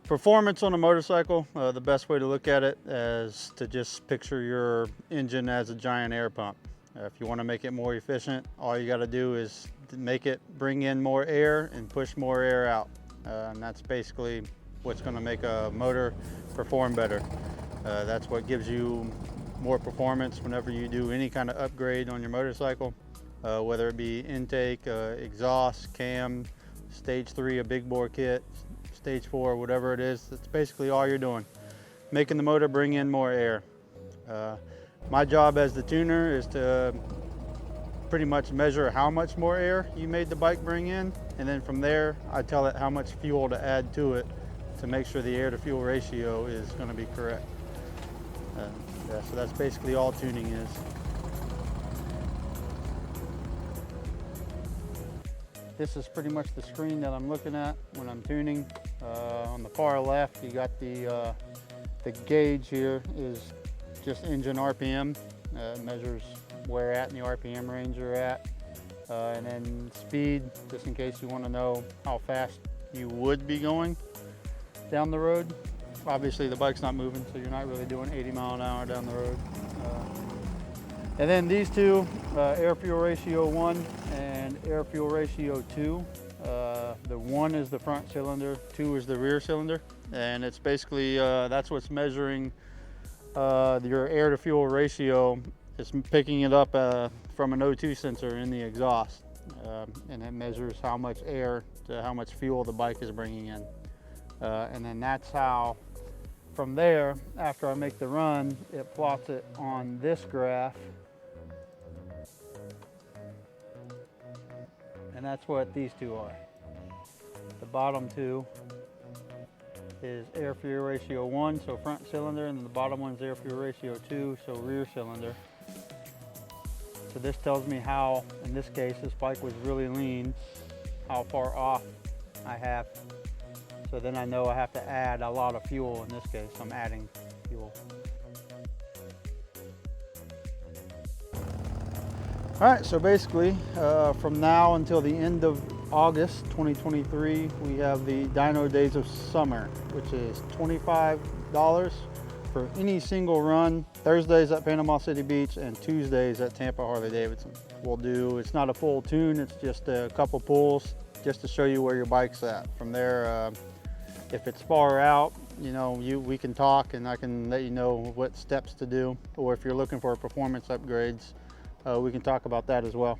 Performance on a motorcycle, the best way to look at it is to just picture your engine as a giant air pump. If you want to make it more efficient, all you got to do is make it bring in more air and push more air out. And that's basically what's going to make a motor perform better. That's what gives you more performance whenever you do any kind of upgrade on your motorcycle, whether it be intake, exhaust, cam, stage 3, a big bore kit, stage 4, whatever it is. That's basically all you're doing, making the motor bring in more air. My job as the tuner is to pretty much measure how much more air you made the bike bring in, and then from there I tell it how much fuel to add to it to make sure the air to fuel ratio is going to be correct. Yeah, so that's basically all tuning is. This is pretty much the screen that I'm looking at when I'm tuning. On the far left, you got the gauge here is just engine RPM. It measures where at in the RPM range you're at. And then speed, just in case you want to know how fast you would be going down the road. Obviously the bike's not moving, so you're not really doing 80 mile an hour down the road. And then these two, air fuel ratio 1 and air fuel ratio 2. The 1 is the front cylinder, 2 is the rear cylinder. And it's basically, that's what's measuring your air to fuel ratio. It's picking it up from an O2 sensor in the exhaust. And it measures how much air to how much fuel the bike is bringing in. And then that's how, from there, after I make the run, it plots it on this graph. And that's what these two are. The bottom two is air fuel ratio 1, so front cylinder, and the bottom one's air fuel ratio 2, so rear cylinder. So this tells me how, in this case, this bike was really lean, how far off I have. So then I know I have to add a lot of fuel. In this case, I'm adding fuel. All right, so basically from now until the end of August 2023, we have the Dyno Days of Summer, which is $25 for any single run, Thursdays at Panama City Beach and Tuesdays at Tampa Harley-Davidson. We'll do, it's not a full tune, it's just a couple pulls just to show you where your bike's at. From there, if it's far out, you know, we can talk and I can let you know what steps to do, or if you're looking for performance upgrades, we can talk about that as well.